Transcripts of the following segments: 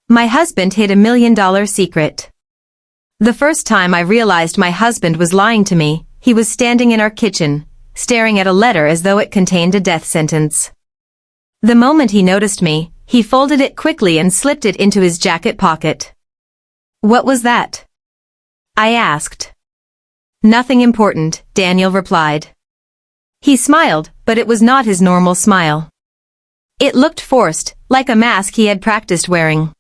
My husband hid $1 million secret. The first time I realized my husband was lying to me, he was standing in our kitchen, staring at a letter as though it contained a death sentence. The moment he noticed me, he folded it quickly and slipped it into his jacket pocket. What was that? I asked. Nothing important, Daniel replied. He smiled, but it was not his normal smile. It looked forced, like a mask he had practiced wearing.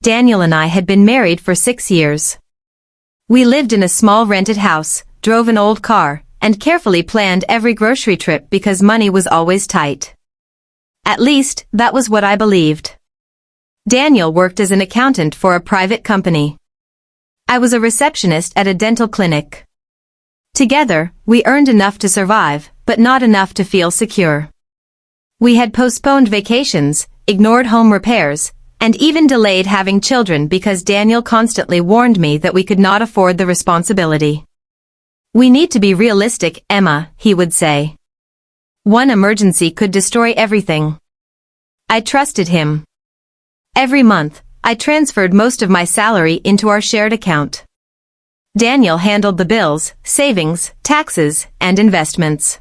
Daniel and I had been married for 6 years. We lived in a small rented house, drove an old car, and carefully planned every grocery trip because money was always tight. At least, that was what I believed. Daniel worked as an accountant for a private company. I was a receptionist at a dental clinic. Together, we earned enough to survive, but not enough to feel secure. We had postponed vacations, ignored home repairs, and even delayed having children because Daniel constantly warned me that we could not afford the responsibility. We need to be realistic, Emma, he would say. One emergency could destroy everything. I trusted him. Every month, I transferred most of my salary into our shared account. Daniel handled the bills, savings, taxes, and investments.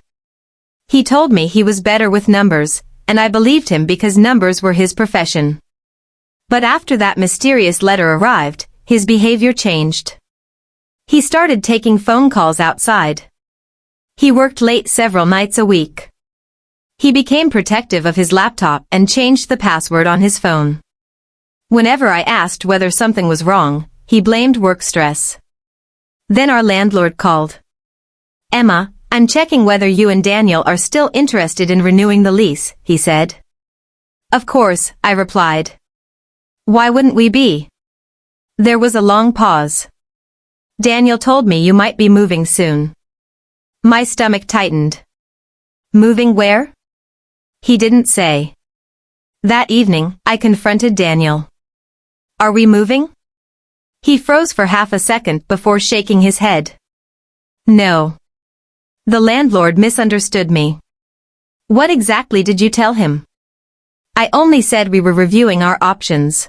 He told me he was better with numbers, and I believed him because numbers were his profession. But after that mysterious letter arrived, his behavior changed. He started taking phone calls outside. He worked late several nights a week. He became protective of his laptop and changed the password on his phone. Whenever I asked whether something was wrong, he blamed work stress. Then our landlord called. Emma, I'm checking whether you and Daniel are still interested in renewing the lease, he said. Of course, I replied. Why wouldn't we be? There was a long pause. Daniel told me you might be moving soon. My stomach tightened. Moving where? He didn't say. That evening, I confronted Daniel. Are we moving? He froze for half a second before shaking his head. No. The landlord misunderstood me. What exactly did you tell him? I only said we were reviewing our options.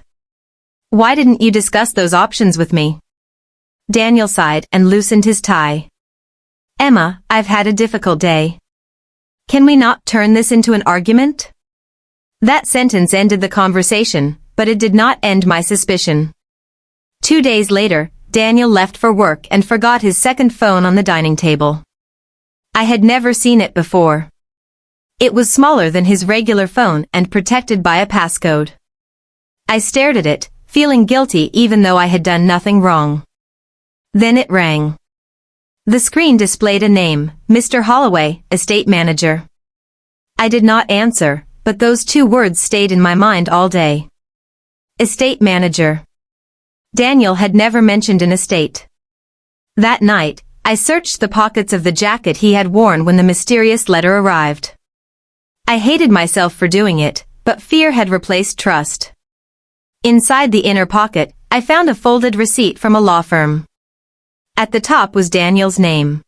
Why didn't you discuss those options with me? Daniel sighed and loosened his tie. Emma, I've had a difficult day. Can we not turn this into an argument? That sentence ended the conversation, but it did not end my suspicion. 2 days later, Daniel left for work and forgot his second phone on the dining table. I had never seen it before. It was smaller than his regular phone and protected by a passcode. I stared at it, feeling guilty even though I had done nothing wrong. Then it rang. The screen displayed a name, Mr. Holloway, estate manager. I did not answer, but those 2 words stayed in my mind all day. Estate manager. Daniel had never mentioned an estate. That night, I searched the pockets of the jacket he had worn when the mysterious letter arrived. I hated myself for doing it, but fear had replaced trust. Inside the inner pocket, I found a folded receipt from a law firm. At the top was Daniel's name.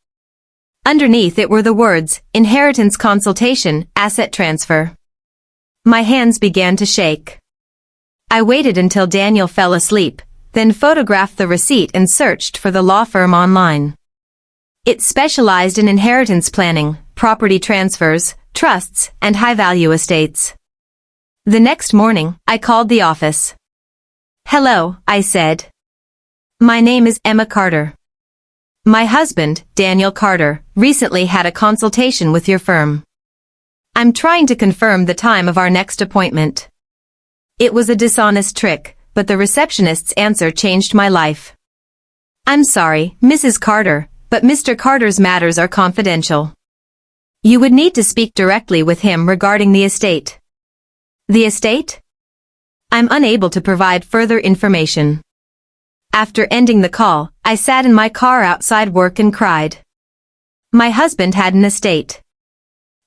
Underneath it were the words, inheritance consultation, asset transfer. My hands began to shake. I waited until Daniel fell asleep, then photographed the receipt and searched for the law firm online. It specialized in inheritance planning, property transfers, trusts, and high-value estates. The next morning, I called the office. Hello, I said. My name is Emma Carter. My husband, Daniel Carter, recently had a consultation with your firm. I'm trying to confirm the time of our next appointment. It was a dishonest trick, but the receptionist's answer changed my life. I'm sorry, Mrs. Carter, but Mr. Carter's matters are confidential. You would need to speak directly with him regarding the estate. The estate? I'm unable to provide further information. After ending the call, I sat in my car outside work and cried. My husband had an estate.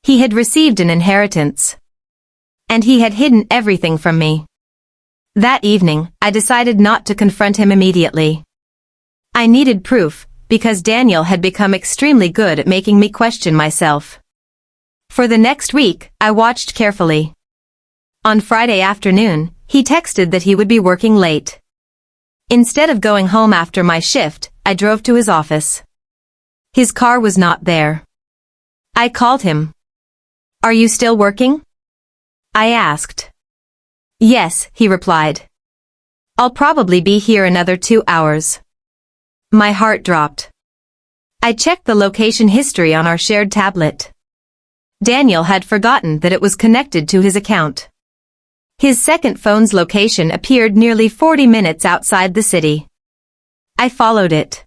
He had received an inheritance. And he had hidden everything from me. That evening, I decided not to confront him immediately. I needed proof, because Daniel had become extremely good at making me question myself. For the next week, I watched carefully. On Friday afternoon, He texted that he would be working late. Instead of going home after my shift, I drove to his office. His car was not there. I called him. "Are you still working?" I asked. "Yes," he replied. "I'll probably be here another 2 hours." My heart dropped. I checked the location history on our shared tablet. Daniel had forgotten that it was connected to his account. His second phone's location appeared nearly 40 minutes outside the city. I followed it.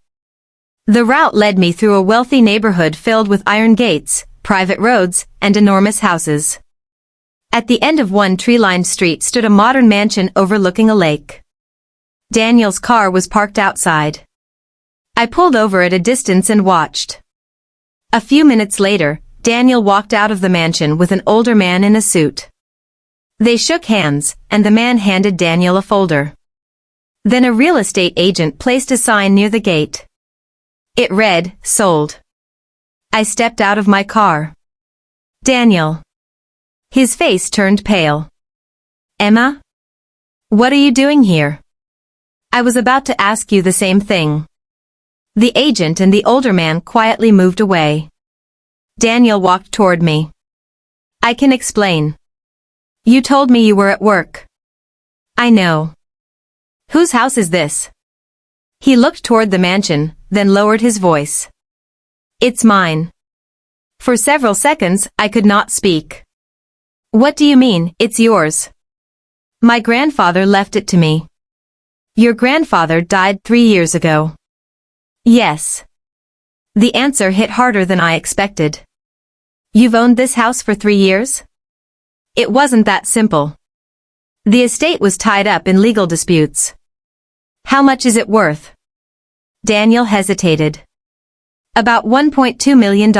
The route led me through a wealthy neighborhood filled with iron gates, private roads, and enormous houses. At the end of one tree-lined street stood a modern mansion overlooking a lake. Daniel's car was parked outside. I pulled over at a distance and watched. A few minutes later, Daniel walked out of the mansion with an older man in a suit. They shook hands, and the man handed Daniel a folder. Then a real estate agent placed a sign near the gate. It read, "Sold." I stepped out of my car. Daniel. His face turned pale. "Emma? What are you doing here?" "I was about to ask you the same thing." The agent and the older man quietly moved away. Daniel walked toward me. "I can explain. You told me you were at work." "I know." "Whose house is this?" He looked toward the mansion, then lowered his voice. "It's mine." For several seconds, I could not speak. "What do you mean, it's yours?" "My grandfather left it to me." "Your grandfather died 3 years ago." "Yes." The answer hit harder than I expected. "You've owned this house for 3 years?" It wasn't that simple. The estate was tied up in legal disputes. "How much is it worth?" Daniel hesitated. "About $1.2 million.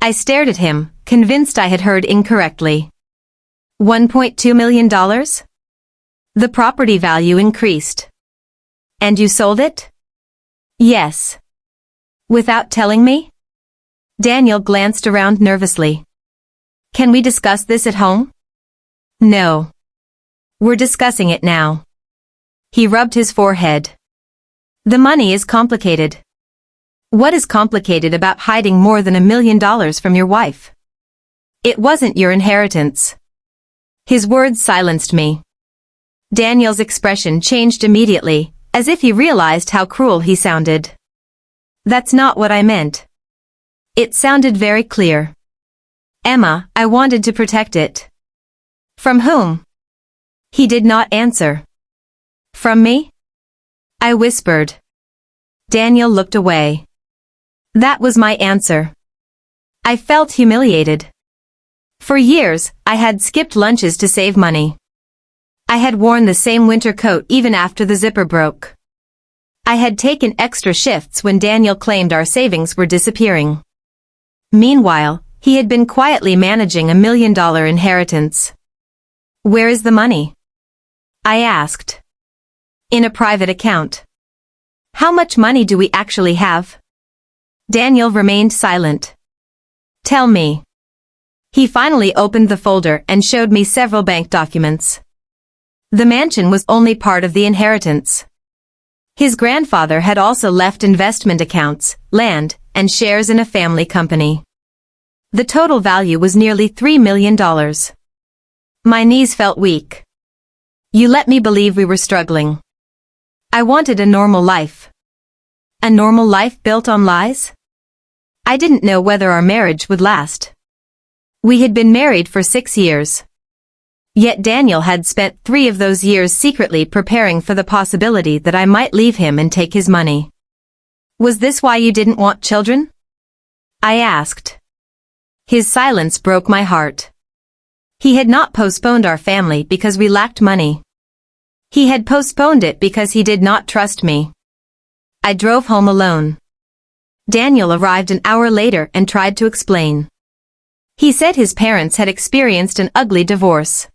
I stared at him, convinced I had heard incorrectly. $1.2 million? The property value increased. "And you sold it?" "Yes." "Without telling me?" Daniel glanced around nervously. "Can we discuss this at home?" "No. We're discussing it now." He rubbed his forehead. "The money is complicated." "What is complicated about hiding more than $1 million from your wife?" "It wasn't your inheritance." His words silenced me. Daniel's expression changed immediately, as if he realized how cruel he sounded. "That's not what I meant." It sounded very clear. "Emma, I wanted to protect it." "From whom?" He did not answer. "From me?" I whispered. Daniel looked away. That was my answer. I felt humiliated. For years, I had skipped lunches to save money. I had worn the same winter coat even after the zipper broke. I had taken extra shifts when Daniel claimed our savings were disappearing. Meanwhile, he had been quietly managing $1 million inheritance. "Where is the money?" I asked. "In a private account." "How much money do we actually have?" Daniel remained silent. "Tell me." He finally opened the folder and showed me several bank documents. The mansion was only part of the inheritance. His grandfather had also left investment accounts, land, and shares in a family company. The total value was nearly $3 million. My knees felt weak. "You let me believe we were struggling." I wanted a normal life. A normal life built on lies? I didn't know whether our marriage would last. We had been married for 6 years. Yet Daniel had spent 3 of those years secretly preparing for the possibility that I might leave him and take his money. "Was this why you didn't want children?" I asked. His silence broke my heart. He had not postponed our family because we lacked money. He had postponed it because he did not trust me. I drove home alone. Daniel arrived an hour later and tried to explain. He said his parents had experienced an ugly divorce.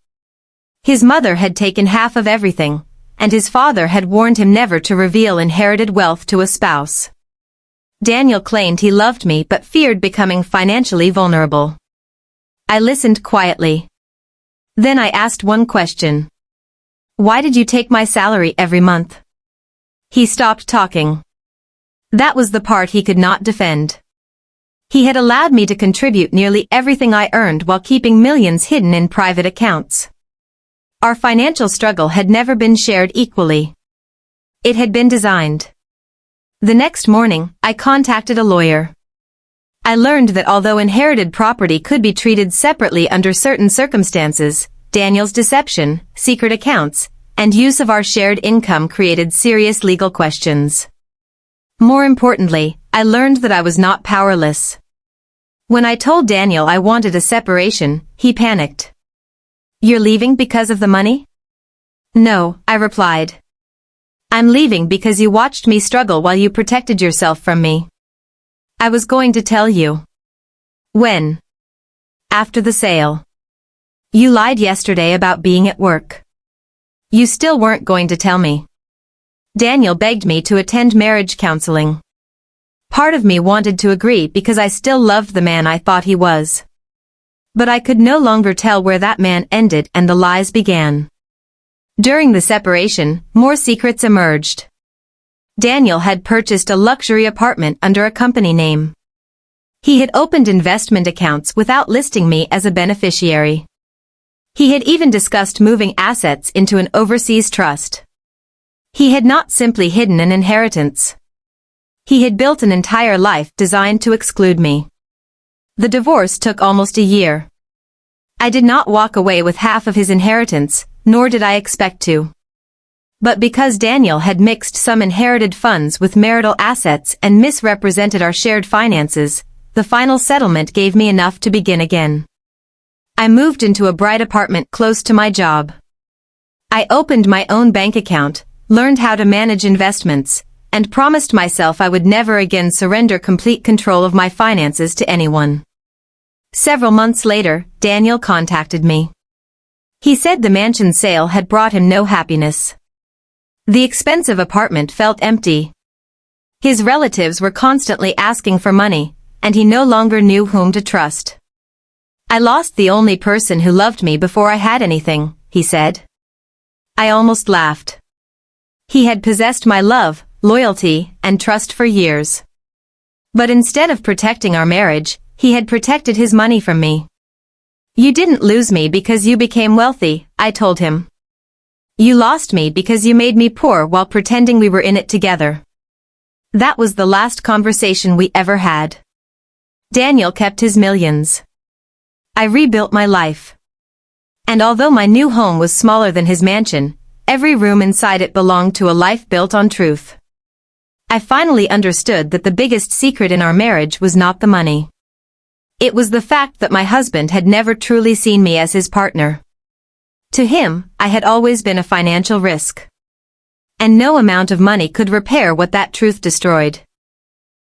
His mother had taken half of everything, and his father had warned him never to reveal inherited wealth to a spouse. Daniel claimed he loved me but feared becoming financially vulnerable. I listened quietly. Then I asked one question. Why did you take my salary every month? He stopped talking. That was the part he could not defend. He had allowed me to contribute nearly everything I earned while keeping millions hidden in private accounts. Our financial struggle had never been shared equally. It had been designed. The next morning, I contacted a lawyer. I learned that although inherited property could be treated separately under certain circumstances, Daniel's deception, secret accounts, and use of our shared income created serious legal questions. More importantly, I learned that I was not powerless. When I told Daniel I wanted a separation, he panicked. You're leaving because of the money? No, I replied. I'm leaving because you watched me struggle while you protected yourself from me. I was going to tell you. When? After the sale. You lied yesterday about being at work. You still weren't going to tell me. Daniel begged me to attend marriage counseling. Part of me wanted to agree because I still loved the man I thought he was. But I could no longer tell where that man ended and the lies began. During the separation, more secrets emerged. Daniel had purchased a luxury apartment under a company name. He had opened investment accounts without listing me as a beneficiary. He had even discussed moving assets into an overseas trust. He had not simply hidden an inheritance. He had built an entire life designed to exclude me. The divorce took almost a year. I did not walk away with half of his inheritance, nor did I expect to. But because Daniel had mixed some inherited funds with marital assets and misrepresented our shared finances, the final settlement gave me enough to begin again. I moved into a bright apartment close to my job. I opened my own bank account, learned how to manage investments, and promised myself I would never again surrender complete control of my finances to anyone. Several months later, Daniel contacted me. He said the mansion sale had brought him no happiness. The expensive apartment felt empty. His relatives were constantly asking for money, and he no longer knew whom to trust. I lost the only person who loved me before I had anything, he said. I almost laughed. He had possessed my love, loyalty, and trust for years. But instead of protecting our marriage, he had protected his money from me. You didn't lose me because you became wealthy, I told him. You lost me because you made me poor while pretending we were in it together. That was the last conversation we ever had. Daniel kept his millions. I rebuilt my life. And although my new home was smaller than his mansion, every room inside it belonged to a life built on truth. I finally understood that the biggest secret in our marriage was not the money. It was the fact that my husband had never truly seen me as his partner. To him, I had always been a financial risk. And no amount of money could repair what that truth destroyed.